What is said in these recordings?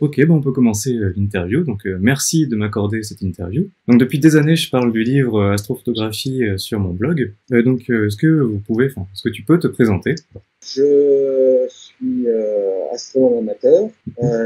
Ok, bon, on peut commencer l'interview. Donc, merci de m'accorder cette interview. Donc, depuis des années, je parle du livre Astrophotographie sur mon blog. Est-ce que tu peux te présenter? Je suis astronome amateur.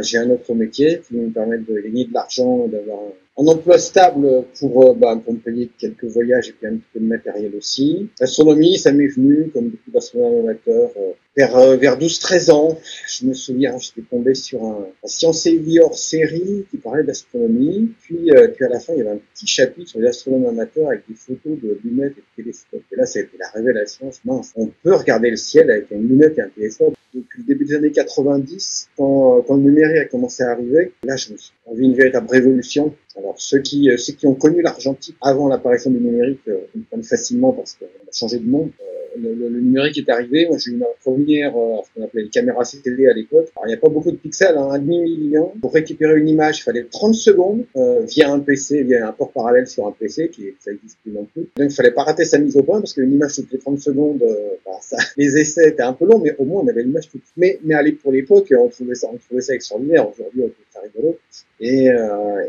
J'ai un autre métier qui me permet de gagner de l'argent, d'avoir un emploi stable pour me payer quelques voyages et puis un petit peu de matériel aussi. L'astronomie, ça m'est venu, comme beaucoup d'astronomes amateurs, vers 12-13 ans. Je me souviens, j'étais tombé sur un Science et Vie hors série qui parlait d'astronomie. Puis à la fin, il y avait un petit chapitre sur les astronomes amateurs avec des photos de lunettes et de télescopes. Et là, ça a été la révélation. Mince, on peut regarder le ciel avec une lunette et un télescope. Depuis le début des années 90, quand le numérique a commencé à arriver, là, je me suis vu une véritable révolution. Alors, ceux qui ont connu l'argentique avant l'apparition du numérique comprennent facilement parce qu'on a changé de monde. Le numérique est arrivé. Moi, j'ai eu ma première, ce qu'on appelait les caméras CCD à l'époque. Alors, il n'y a pas beaucoup de pixels, hein, 1,5 million. Pour récupérer une image, il fallait 30 secondes via un PC, via un port parallèle sur un PC, ça existe plus non plus. Donc, il fallait pas rater sa mise au point parce qu'une image toutes les 30 secondes, les essais étaient un peu longs, mais au moins on avait l'image toute. Mais pour l'époque, on trouvait ça extraordinaire. Aujourd'hui, on trouve ça rigolo. Et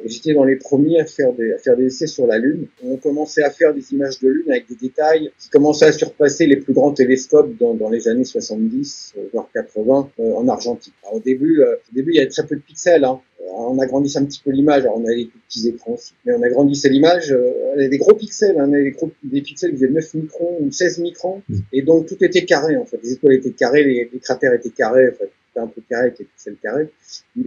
j'étais dans les premiers à faire des essais sur la Lune. On commençait à faire des images de Lune avec des détails qui commençaient à surpasser les plus grands télescopes dans les années 70, voire 80, en argentique. Alors, au début, il y avait très peu de pixels, hein. On agrandissait un petit peu l'image, alors on avait des tout petits écrans aussi. Mais on agrandissait l'image, elle avait des gros pixels, hein, des pixels qui faisaient 9 microns ou 16 microns, et donc tout était carré en fait. Les étoiles étaient carrées, les cratères étaient carrés, en fait. C'était un peu carré avec les pixels carrés.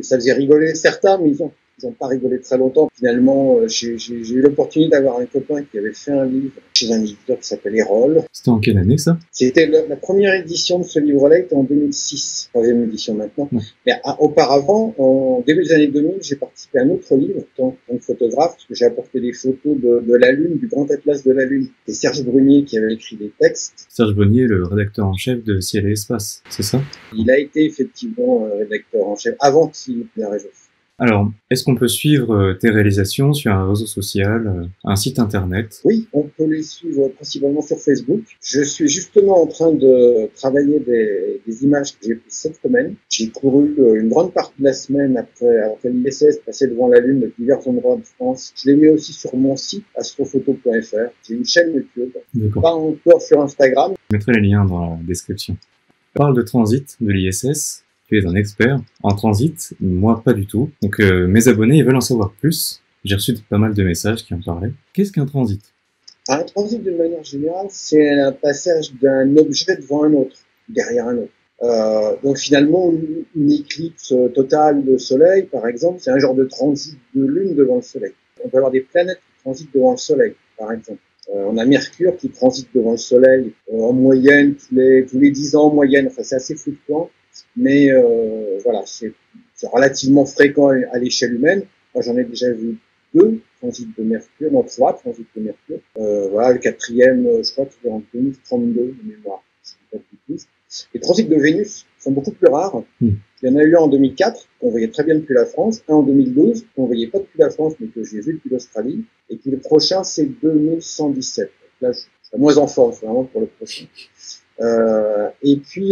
Ça faisait rigoler certains, mais ils ont pas rigolé très longtemps. Finalement, j'ai eu l'opportunité d'avoir un copain qui avait fait un livre chez un éditeur qui s'appelle Erol. C'était en quelle année, ça? C'était la première édition de ce livre-là était en 2006, troisième édition maintenant. Ouais. Mais auparavant, en début des années 2000, j'ai participé à un autre livre en tant que photographe, parce que j'ai apporté des photos de la Lune, du grand atlas de la Lune. C'est Serge Brunier qui avait écrit des textes. Serge Brunier, le rédacteur en chef de Ciel et Espace, c'est ça? Il a été effectivement rédacteur en chef avant qu'il ne réseau. Alors, est-ce qu'on peut suivre tes réalisations sur un réseau social, un site internet? Oui, on peut les suivre principalement sur Facebook. Je suis justement en train de travailler des images que j'ai prises cette semaine. J'ai couru une grande partie de la semaine après l'ISS, passé devant la Lune de divers endroits de France. Je l'ai mis aussi sur mon site astrophoto.fr. J'ai une chaîne YouTube. Pas encore sur Instagram. Je mettrai les liens dans la description. On parle de transit de l'ISS. Tu es un expert en transit, moi pas du tout. Donc mes abonnés ils veulent en savoir plus. J'ai reçu pas mal de messages qui en parlaient. Qu'est-ce qu'un transit? Un transit, de manière générale, c'est un passage d'un objet devant un autre, derrière un autre. Donc finalement, une éclipse totale de Soleil, par exemple, c'est un genre de transit de Lune devant le Soleil. On peut avoir des planètes qui transitent devant le Soleil, par exemple. On a Mercure qui transite devant le Soleil en moyenne tous les 10 ans en moyenne. Enfin, c'est assez fluctuant. Mais voilà, c'est relativement fréquent à l'échelle humaine. Moi, j'en ai déjà vu 2 transits de Mercure, non 3 transits de Mercure. Voilà, le quatrième, je crois qu'il est en 2032 de mémoire. Je ne sais pas plus. Les transits de Vénus sont beaucoup plus rares. Il y en a eu un en 2004 qu'on voyait très bien depuis la France, un en 2012 qu'on voyait pas depuis la France mais que j'ai vu depuis l'Australie, et puis le prochain c'est 2117. Donc là, je suis moins en forme, c'est vraiment pour le prochain. Et puis,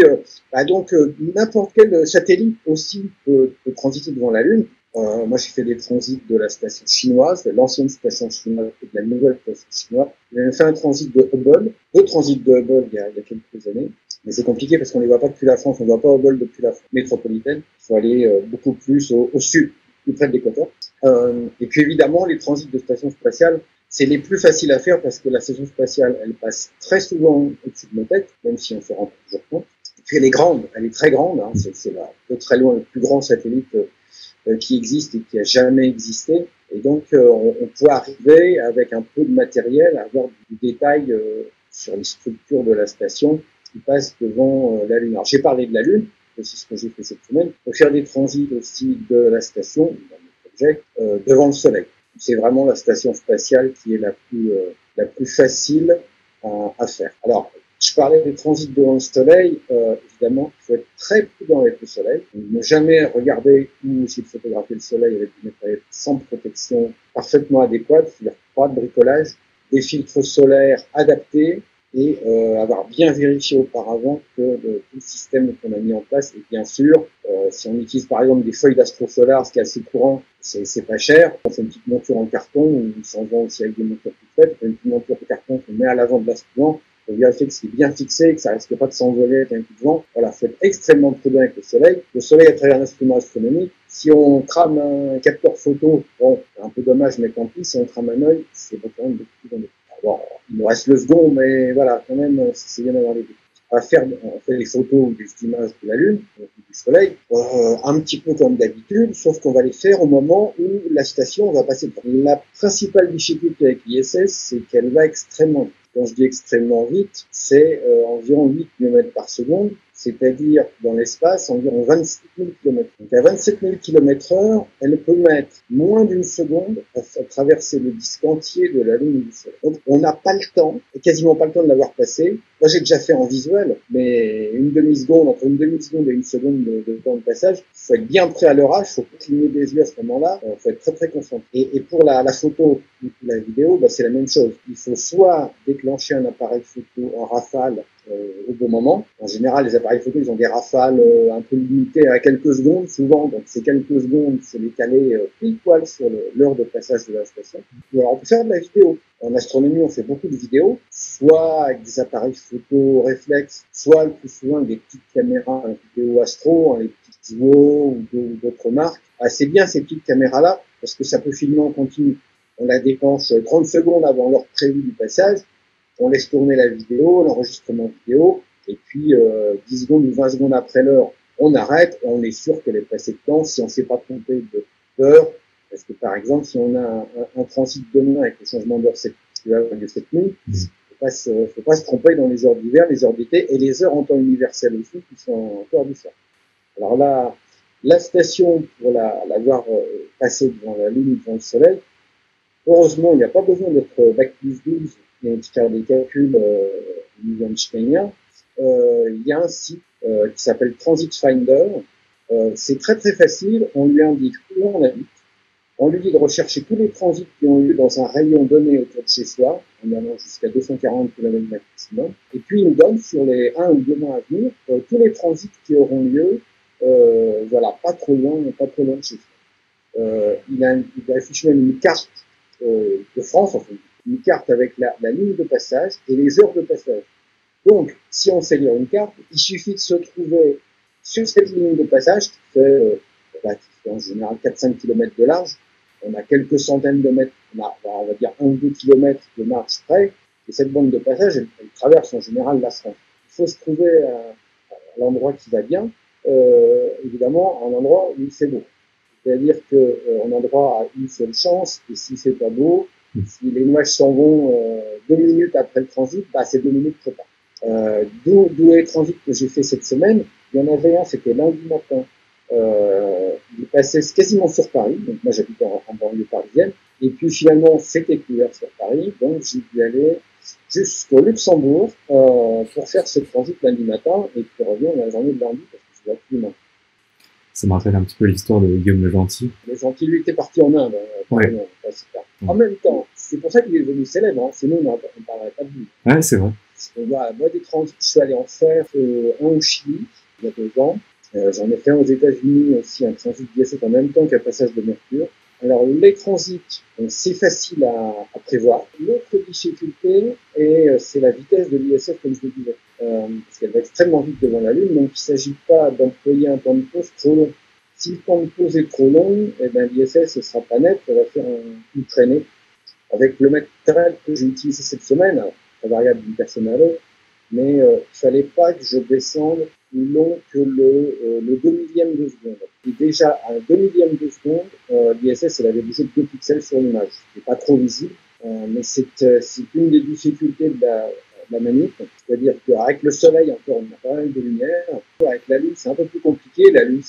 donc n'importe quel satellite aussi peut transiter devant la Lune. Moi, j'ai fait des transits de la station chinoise, de l'ancienne station chinoise et de la nouvelle station chinoise. J'ai fait un transit de Hubble, 2 transits de Hubble il y a quelques années. Mais c'est compliqué parce qu'on ne les voit pas depuis la France, on ne voit pas Hubble depuis la France métropolitaine. Il faut aller beaucoup plus au sud, plus près de l'équateur. Et puis évidemment, les transits de stations spatiales, c'est les plus faciles à faire parce que la station spatiale, elle passe très souvent au-dessus de nos têtes, même si on se rend toujours compte. Et puis elle est grande, elle est très grande, hein, c'est de très loin le plus grand satellite qui existe et qui a jamais existé. Et donc on peut arriver avec un peu de matériel à avoir du détail sur les structures de la station qui passe devant la Lune. Alors j'ai parlé de la Lune, c'est ce que j'ai fait cette semaine. On peut faire des transits aussi de la station, dans notre objet, devant le Soleil. C'est vraiment la station spatiale qui est la plus facile à faire. Alors, je parlais des transits devant le Soleil. Évidemment, il faut être très prudent avec le Soleil. Ne jamais regarder ou essayer de photographier le Soleil avec du matériel sans protection parfaitement adéquate, c'est-à-dire pas de bricolage, des filtres solaires adaptés, et avoir bien vérifié auparavant que tout le système qu'on a mis en place est bien sûr. Si on utilise par exemple des feuilles d'astrosolar, ce qui est assez courant, c'est pas cher. On fait une petite monture en carton, ou ils s'en vendent aussi avec des montures toutes faites. On fait une petite monture en carton qu'on met à l'avant de l'instrument pour vérifier que c'est bien fixé, que ça risque pas de s'envoler avec un coup de vent. Voilà, faut être extrêmement prudent avec le soleil. Le soleil à travers un instrument astronomique, si on crame un capteur photo, bon, c'est un peu dommage, mais tant pis, si on crame un œil, c'est quand même beaucoup plus dangereux. Bon, il nous reste le second, mais voilà, quand même, c'est bien d'avoir les deux. On fait des photos ou des images de la Lune, du Soleil, un petit peu comme d'habitude, sauf qu'on va les faire au moment où la station va passer. La principale difficulté avec l'ISS, c'est qu'elle va extrêmement vite. Quand je dis extrêmement vite, c'est environ 8 km par seconde, c'est-à-dire dans l'espace environ 27 000 km. Donc à 27 000 km/h, elle peut mettre moins d'une seconde à traverser le disque entier de la Lune et du Soleil. Donc on n'a pas le temps, quasiment pas le temps de l'avoir passé. Moi j'ai déjà fait en visuel, mais une demi-seconde, entre une demi-seconde et une seconde de temps de passage, il faut être bien prêt à l'orage, il faut pas cligner des yeux à ce moment-là, il faut être très très concentré. Et pour la photo ou la vidéo, bah, c'est la même chose. Il faut soit déclencher un appareil photo en rafale au bon moment. En général, les appareils photo, ils ont des rafales un peu limitées à quelques secondes, souvent. Donc, ces quelques secondes, c'est les caler pile poil sur l'heure de passage de la station. Ou alors, on peut faire de la vidéo. En astronomie, on fait beaucoup de vidéos, soit avec des appareils photo réflexes, soit le plus souvent avec des petites caméras vidéo astro, les petites Zuo ou d'autres marques. Ah, c'est bien ces petites caméras-là, parce que ça peut filmer en continu. On la déclenche 30 secondes avant l'heure prévue du passage. On laisse tourner la vidéo, l'enregistrement vidéo, et puis 10 secondes ou 20 secondes après l'heure, on arrête et on est sûr qu'elle est passée de temps si on ne s'est pas trompé d'heure. Parce que par exemple, si on a un transit demain avec le changement d'heure cette nuit, faut pas se tromper dans les heures d'hiver, les heures d'été et les heures en temps universel aussi qui sont encore différentes. Alors là, la station, pour la voir passer devant la Lune, devant le Soleil, heureusement, il n'y a pas besoin d'être bac plus 12 et de faire des calculs au niveau einsteinien. Il y a un site qui s'appelle Transit Finder. C'est très très facile. On lui indique où on habite. On lui dit de rechercher tous les transits qui ont eu lieu dans un rayon donné autour de chez soi, en allant jusqu'à 240 km maximum. Et puis il nous donne sur les 1 ou 2 mois à venir tous les transits qui auront lieu, voilà, pas trop loin de chez soi. Il affiche même une carte de France, en fait, une carte avec la ligne de passage et les heures de passage. Donc, si on sait lire une carte, il suffit de se trouver sur cette ligne de passage qui fait en général 4-5 km de large. On a quelques centaines de mètres, on va dire 1 ou 2 km de marche près, et cette bande de passage, elle traverse en général la France. Il faut se trouver à l'endroit qui va bien, évidemment, un endroit où il fait beau. C'est-à-dire qu'on a droit à une seule chance, et si c'est pas beau, si les nuages s'en vont 2 minutes après le transit, bah c'est 2 minutes trop tard. D'où les transits que j'ai fait cette semaine. Il y en avait un, c'était lundi matin. Il passait quasiment sur Paris, donc moi j'habite en banlieue parisienne, et puis finalement c'était couvert sur Paris, donc j'ai dû aller jusqu'au Luxembourg pour faire ce transit lundi matin, et puis revenir la journée de lundi, parce que c'est absolument. Ça me rappelle un petit peu l'histoire de Guillaume le Gentil. Le Gentil, lui, était parti en Inde. Ouais. En même temps, c'est pour ça qu'il est devenu célèbre, hein. Sinon on ne parlerait pas de lui. Ouais, c'est vrai. Moi, des transits, je suis allé en faire un au Chili, il y a 2 ans. J'en ai fait aux États-Unis aussi un transit d'ISS en même temps qu'un passage de Mercure. Alors les transits, c'est facile à prévoir. L'autre difficulté, c'est la vitesse de l'ISS, comme je le disais, parce qu'elle va extrêmement vite devant la Lune, donc il ne s'agit pas d'employer un temps de pause trop long. Si le temps de pause est trop long, eh ben l'ISS ne sera pas net, elle va faire une traînée. Avec le matériel que j'ai utilisé cette semaine, très variable d'une personne à l'autre, mais il fallait pas que je descende plus long que le 2 millième de seconde. Et déjà, à un 2 millième de seconde, l'ISS, elle avait bougé de 2 pixels sur l'image. C'est pas trop visible, mais c'est une des difficultés de la manip. C'est-à-dire qu'avec le soleil, encore, on a pas mal de lumière. Avec la Lune, c'est un peu plus compliqué. La Lune,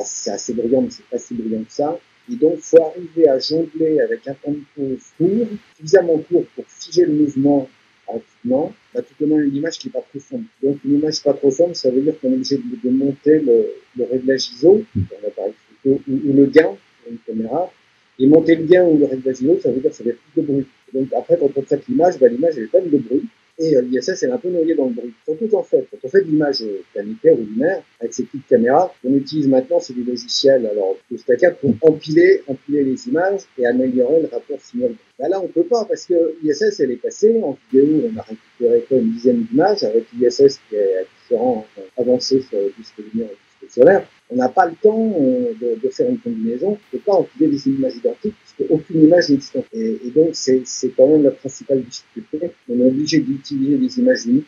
c'est assez brillant, mais c'est pas si brillant que ça. Et donc, il faut arriver à jongler avec un temps de pause court, suffisamment court pour figer le mouvement rapidement, tout au moins une image qui n'est pas trop sombre. Donc, une image pas trop sombre, ça veut dire qu'on est obligé de monter le réglage ISO, dans l'appareil photo, ou le gain sur une caméra. Et monter le gain ou le réglage ISO, ça veut dire que ça fait plus de bruit. Et donc, après, quand on traite l'image, l'image, elle est pleine de bruit. Et l'ISS est un peu noyé dans le bruit. Surtout en fait, quand on fait de l'image planétaire ou lunaire, avec ces petites caméras, qu'on utilise maintenant, c'est des logiciels, alors, de STACAD pour empiler les images et améliorer le rapport signal. Ben là, on peut pas, parce que l'ISS, elle est passée. En vidéo, on a récupéré quoi, une dizaine d'images, avec l'ISS qui est à différents avancées sur le disque lunaire et le disque solaire. On n'a pas le temps de faire une combinaison. On ne peut pas empiler des images identiques, puisque aucune image n'existe. Et donc, c'est quand même la principale difficulté. On est obligé d'utiliser des images uniques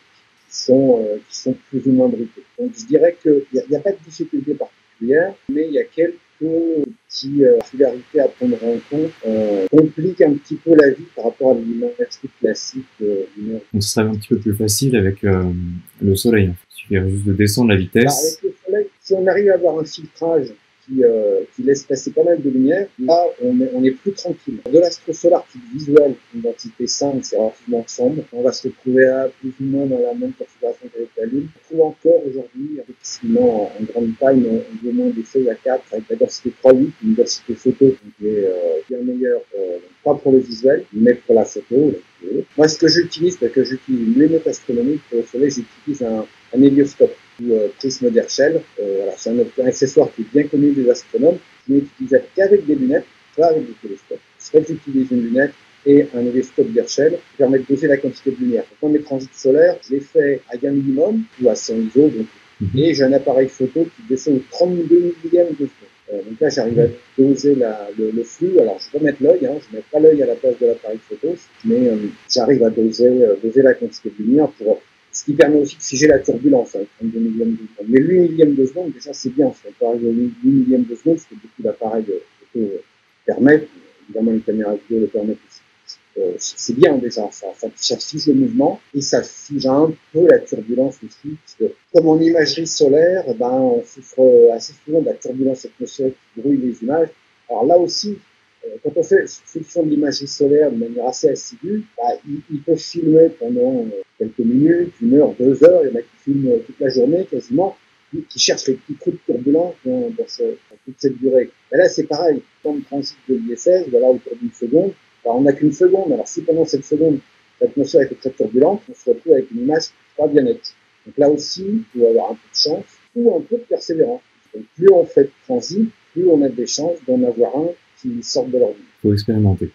qui sont plus ou moins brutées. Donc, je dirais qu'il n'y a pas de difficulté particulière, mais il y a quelques petites particularités à prendre en compte, compliquent un petit peu la vie par rapport à l'image classique lunaire. Donc, ce serait un petit peu plus facile avec le soleil. Il suffirait juste de descendre la vitesse. Avec le soleil, si on arrive à avoir un filtrage qui laisse passer pas mal de lumière, là, on est plus tranquille. De l'astre solaire type visuel, une densité 5, c'est relativement sombre. On va se retrouver à plus ou moins dans la même configuration qu'avec la Lune. On trouve encore aujourd'hui, avec cinéma en grande taille, on voit moins des feuilles à 4 avec la densité 3,8, une densité photo qui est bien meilleure, pas pour le visuel, mais pour la photo. Moi, ce que j'utilise, c'est que j'utilise une lunette astronomique pour le soleil, j'utilise un hélioscope ou prisme d'Herschel. Voilà, c'est un accessoire qui est bien connu des astronomes, qui n'est utilisable qu'avec des lunettes, pas avec des télescopes. Soit j'utilise une lunette et un hélioscope d'Herschel qui permet de doser la quantité de lumière. Donc, mes transits solaires, je les fais à gain minimum ou à 100 ISO, donc, et j'ai un appareil photo qui descend au 32 millième de seconde. Donc là, j'arrive à doser le flux. Alors, je peux mettre l'œil, je ne mets pas l'œil à la place de l'appareil photo, mais j'arrive à doser la quantité de lumière pour ce qui permet aussi de figer la turbulence, 32 millièmes de seconde. Mais 8 millièmes de seconde, déjà, c'est bien. Si on peut arriver à 8 millièmes de seconde, ce que beaucoup d'appareils photo permettent, évidemment, les caméras vidéo le permettent aussi. C'est bien déjà, ça fige le mouvement et ça fige un peu la turbulence aussi, parce que comme en imagerie solaire, on souffre assez souvent de la turbulence atmosphérique qui brouille les images. Alors là aussi, quand on fait fonction de l'imagerie solaire de manière assez assidue, ils peuvent filmer pendant quelques minutes, 1 heure, 2 heures, il y en a qui filment toute la journée quasiment, qui cherchent les petits trous de turbulence dans toute cette durée. Et là, c'est pareil, temps de transit de l'ISS, voilà, autour d'une seconde. Alors, on n'a qu'une seconde. Alors, si pendant cette seconde, l'atmosphère était très turbulente, on se retrouve avec une image pas bien nette. Donc là aussi, il faut avoir un peu de chance ou un peu de persévérance. Donc, plus on fait de transit, plus on a des chances d'en avoir un qui sorte de l'ordinaire. Il faut expérimenter.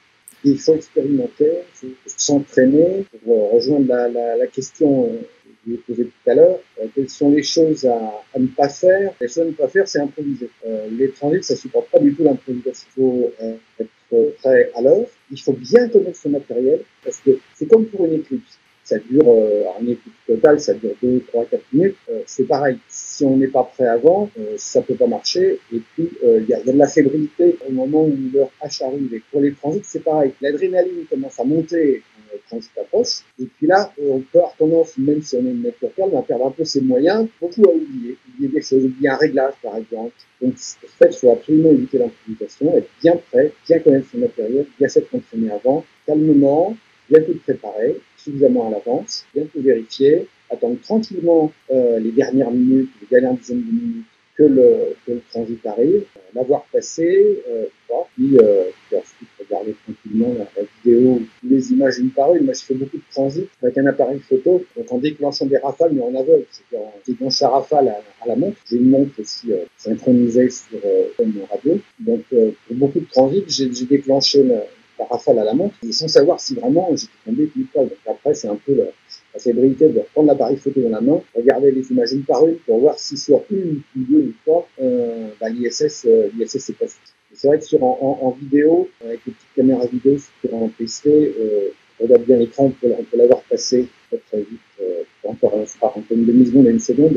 Et il faut expérimenter, il faut s'entraîner pour rejoindre la question que je vous ai posée tout à l'heure. Quelles sont les choses à ne pas faire? Les choses à ne pas faire, c'est improviser. Les transits, ça supporte pas du tout l'improvisation. Il faut être prêt à l'heure. Il faut bien connaître son matériel parce que c'est comme pour une éclipse. Ça dure, une éclipse totale, ça dure 2, 3, 4 minutes. C'est pareil. Si on n'est pas prêt avant, ça peut pas marcher. Et puis, il y a de la fébrilité au moment où l'heure H arrive. Et pour les transits, c'est pareil. L'adrénaline commence à monter quand le transit approche. Et puis là, on peut avoir tendance, même si on est une nature calme, à perdre un peu ses moyens, beaucoup à oublier des choses, oublier un réglage, par exemple. Donc, en fait, il faut absolument éviter l'improvisation, être bien prêt, bien connaître son matériel, bien s'être entraîné avant, calmement, bien tout préparer, suffisamment à l'avance, bien tout vérifier, attendre tranquillement les dernières minutes, les dernières dizaines de minutes que le transit arrive, l'avoir passé, puis ensuite regarder tranquillement la vidéo, les images une par une. Moi, je fais beaucoup de transit avec un appareil photo, donc en déclenchant des rafales, mais en aveugle. C'est-à-dire en déclenchant la rafale à la montre. J'ai une montre aussi synchronisée sur mon radio. Donc, pour beaucoup de transit, j'ai déclenché la rafale à la montre, et sans savoir si vraiment j'étais tombé pile poil. Donc après, c'est un peu la fébrilité de reprendre l'appareil photo dans la main, regarder les images une par une pour voir si sur une ou deux ou trois, l'ISS est passé. C'est vrai que en vidéo, avec les petites caméras vidéo sur un PC, on regarde bien l'écran, on peut l'avoir passé très très vite. Encore entre une demi-seconde et une seconde,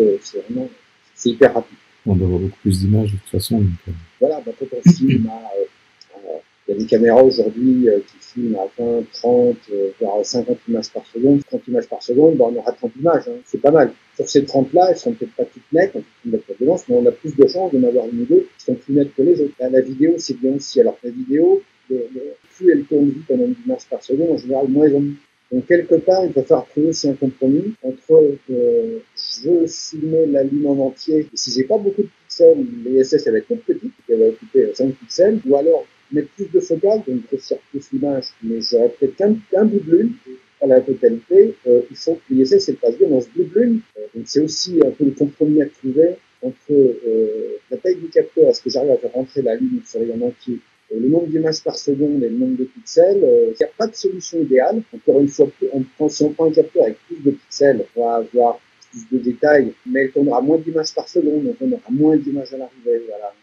c'est hyper rapide. On doit avoir beaucoup plus d'images de toute façon. Donc, Voilà, quand on filme il y a des caméras aujourd'hui qui filment à 20, 30, voire 50 images par seconde. 30 images par seconde, on aura 30 images, c'est pas mal. Sur ces 30-là, elles sont peut-être pas toutes nettes, en fonction de la turbulence, mais on a plus de chances d'en avoir une ou deux qui sont plus nettes que les autres. La vidéo, c'est bien aussi. Alors la vidéo, plus elle tourne vite en nombre d'images par seconde, en général, moins elles ont. Donc quelque part, il va falloir trouver aussi un compromis entre je veux filmer la Lune en entier, et si j'ai pas beaucoup de pixels, l'ISS elle va être toute petite, elle va occuper 5 pixels, ou alors mettre plus de focale, donc grossir plus l'image, mais j'aurais peut-être qu'un bout de lune, pas la totalité, il faut que l'ISS elle passe bien dans ce bleu bleu. Donc c'est aussi un peu le compromis à trouver entre la taille du capteur, est-ce que j'arrive à faire rentrer la Lune sur les en entier, le nombre d'images par seconde et le nombre de pixels. Il n'y a pas de solution idéale. Encore une fois, si on prend un capteur avec plus de pixels, on va avoir plus de détails, mais on aura moins d'images par seconde, donc on aura moins d'images à l'arrivée. Voilà.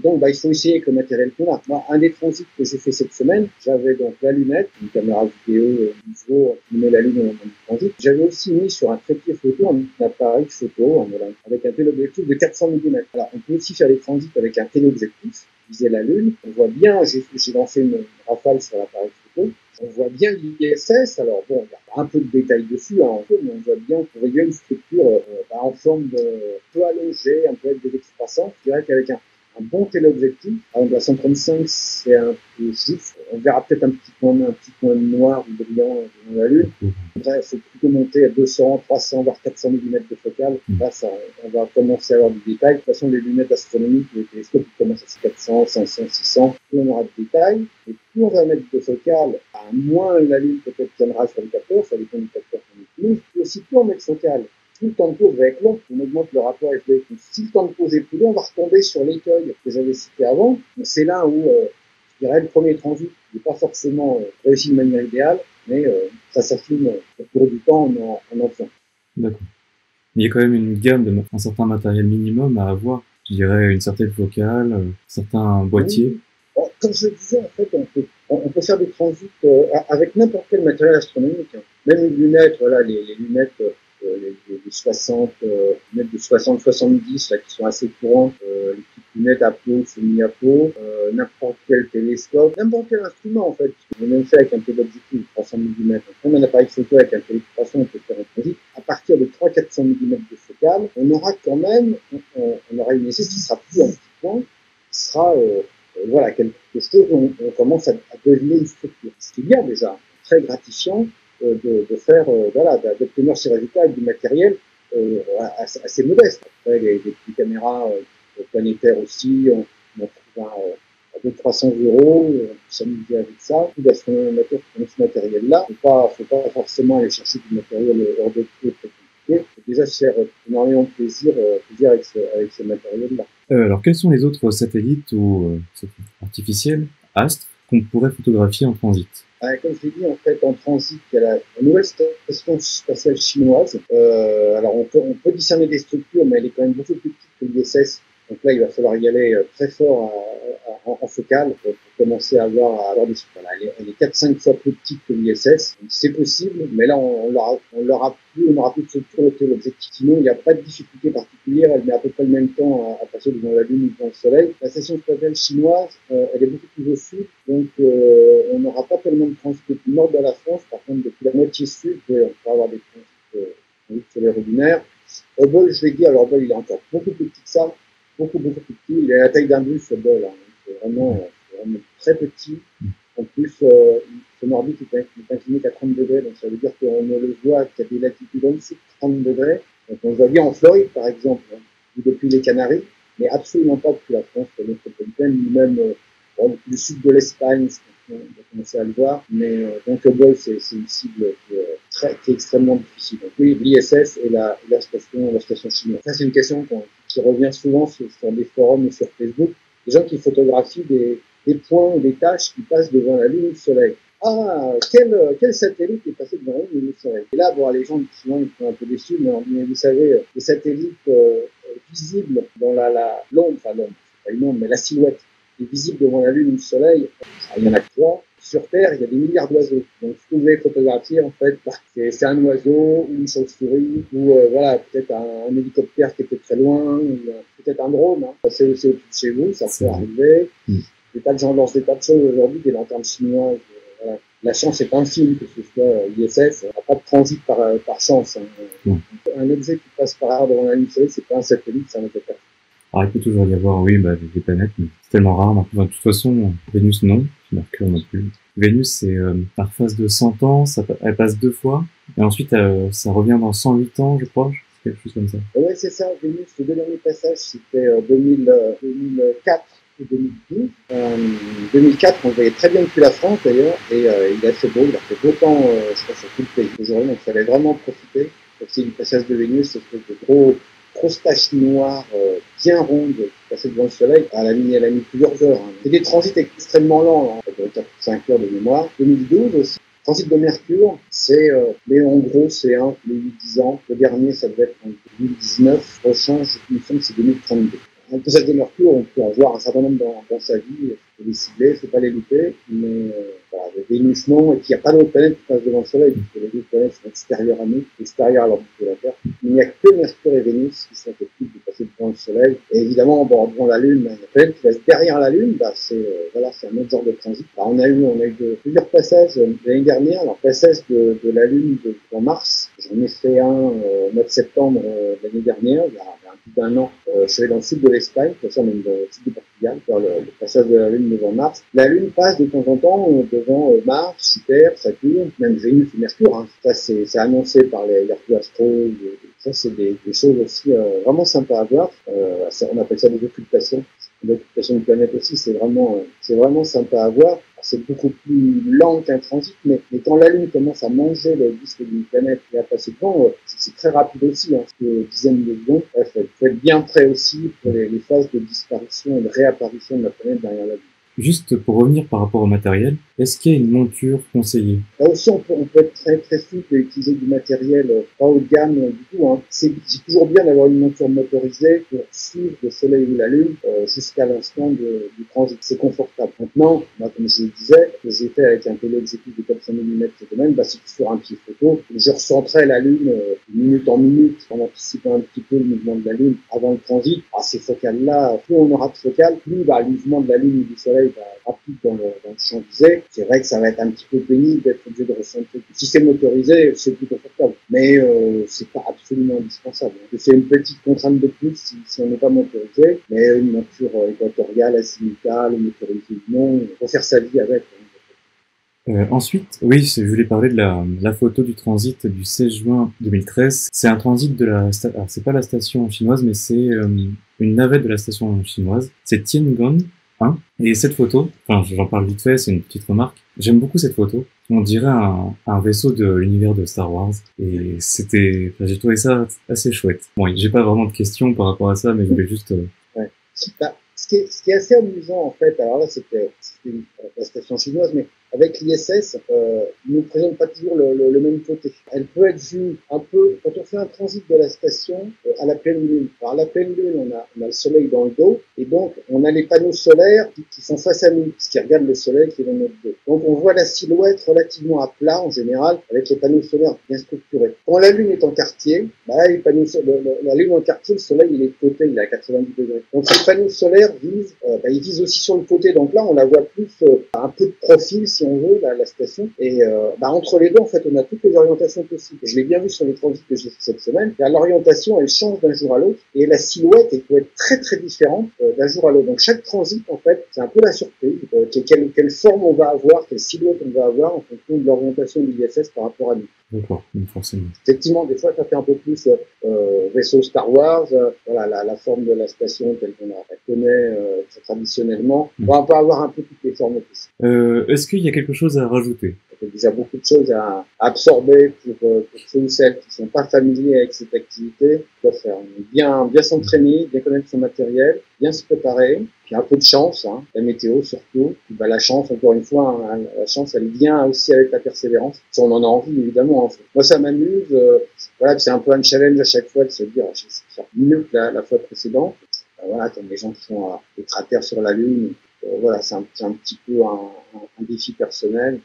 Donc, il faut essayer avec le matériel qu'on a. Moi, un des transits que j'ai fait cette semaine, j'avais donc la lunette, une caméra vidéo niveau qui met la lune dans le transit. J'avais aussi mis sur un trépied photo un appareil photo avec un téléobjectif de 400 mm. Alors, on peut aussi faire des transits avec un téléobjectif, viser la lune. On voit bien, j'ai lancé une rafale sur l'appareil photo. On voit bien l'ISS, alors bon, il y a un peu de détails dessus, hein, mais on voit bien qu'on voit une structure en forme de un peu allongée, un peu avec des excroissances. Je dirais qu'avec un bon téléobjectif, alors la 135 c'est un peu juste, on verra peut-être un petit point noir ou brillant dans la Lune. Après, il faut plutôt monter à 200, 300, voire 400 mm de focale. Là, on va commencer à avoir du détail. De toute façon, les lunettes astronomiques, les télescopes, ils commencent à 400, 500, 600. Plus on aura de détails, et plus on va mettre de focale, moins la Lune peut-être tiendra sur le capteur, ça dépend du capteur qu'on utilise. Et aussi, plus on met de focale, plus le temps de pause va être long, on augmente le rapport FB. Si le temps de pause est plus long, on va retomber sur l'écueil que j'avais cité avant. C'est là où, je dirais, le premier transit n'est pas forcément réussi de manière idéale, mais ça s'affine au cours du temps en enfant. D'accord. Il y a quand même une gamme un certain matériel minimum à avoir. Je dirais une certaine focale, certains boîtiers. Oui. Bon, comme je le disais, en fait, on peut faire des transits avec n'importe quel matériel astronomique. Hein. Même une lunette, voilà, les lunettes les 60, lunettes de 60-70 là qui sont assez courantes, les petites lunettes à peau, semi-à-peau, n'importe quel télescope, n'importe quel instrument en fait. On a même fait avec un téléobjectif de 300 mm. Comme un appareil photo avec un téléobjectif de 300, on peut faire un transit. À partir de 300-400 mm de focale, on aura quand même, on aura une ISS qui sera plus un petit point, qui sera voilà, quelque chose où on commence à deviner une structure. Ce qui est bien déjà, très gratifiant de faire, voilà, d'obtenir ces résultats avec du matériel assez modeste. Après, des petites caméras planétaires aussi, on trouve à 200-300 euros, on peut s'amuser avec ça. Tout d'astronomateurs qui ont ce matériel-là, faut pas forcément aller chercher du matériel hors de prix très compliqué. Faut déjà se faire énormément de plaisir avec ce matériel-là. Alors, quels sont les autres satellites ou artificiels, astres, qu'on pourrait photographier en transit? Comme je l'ai dit, en fait, en transit, il y a la nouvelle station spatiale chinoise. Alors, on peut discerner des structures, mais elle est quand même beaucoup plus petite que l'ISS. Donc là, il va falloir y aller très fort en focale pour commencer à avoir des structures. Voilà, elle est 4-5 fois plus petite que l'ISS. C'est possible, mais là, on n'aura plus de structure au l'objectif. Sinon, il n'y a pas de difficulté particulière. Elle met à peu près le même temps à passer devant la Lune ou devant le Soleil. La station spatiale chinoise, elle est beaucoup plus au sud. Donc, on n'aura pas tellement de transit depuis le nord de la France. Par contre, depuis la moitié sud, on peut avoir des transits solaires ordinaires. Hubble, je l'ai dit, alors Hubble, il est encore beaucoup plus petit que ça. Beaucoup plus petit. Il a la taille d'un bus, Hubble. Hein. C'est vraiment très petit. En plus, son orbite est inclinée qu'à 30 degrés. Donc, ça veut dire qu'on ne le voit qu'à des latitudes en dessous de 30 degrés. Donc, on le voit bien en Floride, par exemple, hein, ou depuis les Canaries, mais absolument pas depuis la France métropolitaine, ni même depuis le sud de l'Espagne. On va commencer à le voir. Mais donc, Hubble, c'est une cible qui est extrêmement difficile. Donc, oui, l'ISS et la station chinoise. Ça, c'est une question qui revient souvent sur des forums ou sur Facebook. Des gens qui photographient des points ou des tâches qui passent devant la Lune ou le Soleil. Ah, quel satellite est passé devant la Lune ou le Soleil? Et là, bon, les gens, souvent, ils sont un peu déçus, mais vous savez, les satellites visibles dans l'ombre, c'est pas une ombre, mais la silhouette est visible devant la Lune ou le Soleil, il y en a 3. Sur Terre, il y a des milliards d'oiseaux. Donc, ce que vous allez photographier, en fait, c'est un oiseau, ou une chauve-souris, ou voilà, peut-être un hélicoptère qui était très loin, ou peut-être un drone. Hein. C'est au-dessus de chez vous, ça peut arriver. Des tas de gens lancent des tas de choses aujourd'hui, des lanternes chinoises. Voilà. La chance est infime, que ce soit l'ISS. On n'a pas de transit par chance. Hein. Un objet qui passe par là devant la Lune, c'est pas un satellite, c'est un objet. Alors, il peut toujours y avoir, oui, des planètes, mais c'est tellement rare. De toute façon, Vénus, non. Mercure non plus. Vénus, c'est par phase de 100 ans, elle passe 2 fois. Et ensuite, ça revient dans 108 ans, je crois. C'est quelque chose comme ça. Oui, c'est ça. Vénus, le deux derniers passages, c'était 2004 et 2012. 2004, on le voyait très bien depuis la France d'ailleurs, et il a fait beau, il a fait beau temps, je crois, sur tout le pays aujourd'hui, donc il fallait vraiment profiter aussi du passage de Vénus, cette espèce de grosse tache noire bien ronde qui passait devant le soleil. Elle a mis plusieurs heures. Hein. C'est des transits extrêmement lents, hein, 4-5 heures de mémoire. 2012 aussi. Transit de Mercure, c'est, mais en gros, c'est un tous les 8-10 ans. Le dernier, ça devait être en 2019. Prochain, je me semble que c'est 2032. Un passage de Mercure, on peut en voir un certain nombre dans sa vie. Il faut les cibler, il faut pas les louper. Mais voilà, Vénus non, et puis il n'y a pas d'autres planètes qui passent devant le Soleil, puisque les autres planètes sont extérieures à nous, extérieures à l'orbite de la Terre. Il n'y a que Mercure et Vénus qui sont capables de passer devant le Soleil. Et évidemment, bon, devant la Lune, il y a une planète qui passe derrière la Lune, bah, c'est voilà, c'est un autre genre de transit. Alors, on a eu plusieurs passages l'année dernière. Alors, passage de la Lune devant Mars. J'en ai fait un au mois de septembre l'année dernière, il y a plus d'un an. Je suis allé dans le sud de l'Espagne, de toute façon, même dans le sud du Portugal, faire le passage de la Lune devant Mars. La Lune passe de temps en temps devant Mars, Jupiter, Saturne, même Vénus et Mercure. Hein. Ça, c'est annoncé par les revues astro. Ça, c'est des choses aussi vraiment sympas à voir. On appelle ça des occultations. L'occupation de planète aussi, c'est vraiment sympa à voir. C'est beaucoup plus lent qu'un transit, mais quand la Lune commence à manger le disque d'une planète et à passer devant, c'est très rapide aussi, hein, c'est dizaines de secondes. Bref, il faut être bien prêt aussi pour les phases de disparition et de réapparition de la planète derrière la Lune. Juste pour revenir par rapport au matériel, est-ce qu'il y a une monture conseillée? Là aussi, on peut être très souple et utiliser du matériel pas haut de gamme du tout. Hein. C'est toujours bien d'avoir une monture motorisée pour suivre le soleil ou la lune jusqu'à l'instant du transit. C'est confortable. Maintenant, comme je le disais, que j'ai fait avec un téléobjectif de 400 mm cette semaine, c'est sur un pied photo. Je recentrais la lune minute en minute en anticipant un petit peu le mouvement de la lune avant le transit. Ces focales-là, plus on aura de focales, plus le mouvement de la lune ou du soleil va rapide dans le champ visé. C'est vrai que ça va être un petit peu pénible d'être obligé de recentrer. Si c'est motorisé, c'est plus confortable. Mais c'est pas absolument indispensable. C'est une petite contrainte de plus si on n'est pas motorisé. Mais une monture équatoriale, azimutale, motorisée ou non, il faut faire sa vie avec. Ensuite, oui, je voulais parler de la photo du transit du 16 juin 2013. C'est un transit de alors c'est pas la station chinoise, mais c'est une navette de la station chinoise. C'est Tiangong 1. Et cette photo, enfin, j'en parle vite fait, c'est une petite remarque. J'aime beaucoup cette photo. On dirait un vaisseau de l'univers de Star Wars. Et j'ai trouvé ça assez chouette. Bon, j'ai pas vraiment de questions par rapport à ça, mais je voulais juste... Ouais. Ce qui est assez amusant, en fait, alors là, c'était la station chinoise, mais avec l'ISS, il ne présente pas toujours le même côté. Elle peut être vue un peu, quand on fait un transit de la station à la pleine lune. Alors à la pleine lune, on a le soleil dans le dos, et donc on a les panneaux solaires qui sont face à nous, qui regardent le soleil qui est dans notre dos. Donc on voit la silhouette relativement à plat en général, avec les panneaux solaires bien structurés. Quand la lune est en quartier, là, la lune en quartier, le soleil il est de côté, il est à 90 degrés. Donc les panneaux solaires ils visent aussi sur le côté. Donc là, on la voit plus un peu de profil, si on veut, la station. Et entre les deux, en fait, on a toutes les orientations possibles. Je l'ai bien vu sur les transits que j'ai fait cette semaine. L'orientation, elle change d'un jour à l'autre. Et la silhouette, elle peut être très différente d'un jour à l'autre. Donc chaque transit, en fait, c'est un peu la surprise. Quelle forme on va avoir, quelle silhouette on va avoir en fonction de l'orientation de l'ISS par rapport à nous. D'accord, forcément. Effectivement, des fois, ça fait un peu plus vaisseau Star Wars, voilà, la forme de la station telle qu'on la connaît traditionnellement. On peut avoir un peu toutes les formes aussi. Est-ce qu'il y a quelque chose à rajouter? Il y a déjà beaucoup de choses à absorber pour ceux ou celles qui ne sont pas familiers avec cette activité. Il faut faire bien s'entraîner, bien connaître son matériel, bien se préparer, puis un peu de chance, hein, la météo surtout. Puis, la chance, encore une fois, hein, la chance, elle vient aussi avec la persévérance. Si on en a envie, évidemment. Hein. Moi, ça m'amuse. C'est un peu un challenge à chaque fois de se dire, je vais faire mieux que la fois précédente. Comme les gens qui font des cratères sur la Lune. C'est un petit peu un défi personnel.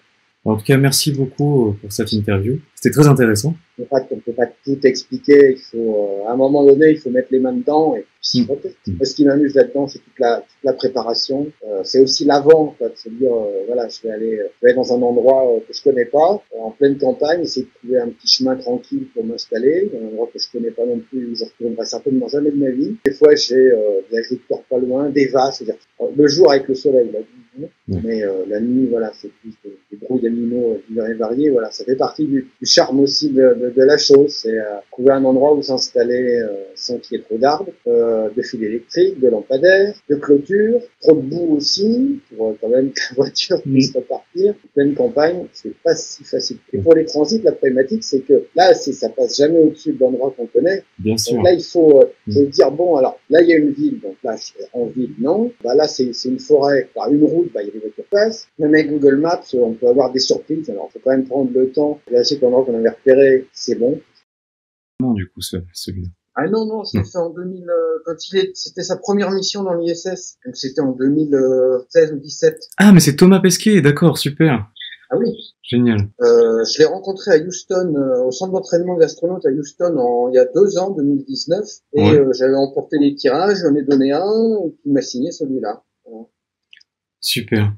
En tout cas, merci beaucoup pour cette interview. C'était très intéressant. On peut pas tout expliquer. Il faut, à un moment donné, il faut mettre les mains dedans et puis Moi, ce qui m'amuse là-dedans, c'est toute la préparation. C'est aussi l'avant, de se dire, je vais aller dans un endroit que je connais pas, en pleine campagne, essayer de trouver un petit chemin tranquille pour m'installer, dans un endroit que je connais pas non plus, où je retournerai certainement jamais de ma vie. Des fois, j'ai des agriculteurs pas loin, des vaches, c'est-à-dire le jour avec le soleil, mais la nuit, c'est plus des brouilles d'animaux divers et variés. Ça fait partie du charme aussi de la chose, c'est trouver un endroit où s'installer sans qu'il y ait trop d'arbres, de fils électriques, de lampadaires, de clôtures, trop de boue aussi, pour quand même que la voiture puisse repartir. Pleine campagne, c'est pas si facile. Et pour les transits, la problématique, c'est que là, ça passe jamais au-dessus de l'endroit qu'on connaît. Bien sûr. Donc là, il faut dire, bon, alors, là, il y a une ville, donc là, en ville, non. Bah, là, c'est une forêt, par une route, bah, il y a des voitures passent. Même avec Google Maps, on peut avoir des surprises. Alors, il faut quand même prendre le temps. Là, c'est que l'endroit qu'on avait repéré, c'est bon. Non, du coup, celui-là. Ah non, je l'ai fait en 2000, c'était sa première mission dans l'ISS. Donc, c'était en 2016 ou 17. Ah, mais c'est Thomas Pesquet, d'accord, super. Ah oui. Génial. Je l'ai rencontré à Houston, au centre d'entraînement d'astronautes à Houston il y a 2 ans, 2019. Et j'avais emporté les tirages, j'en ai donné un, et il m'a signé celui-là. Voilà. Super.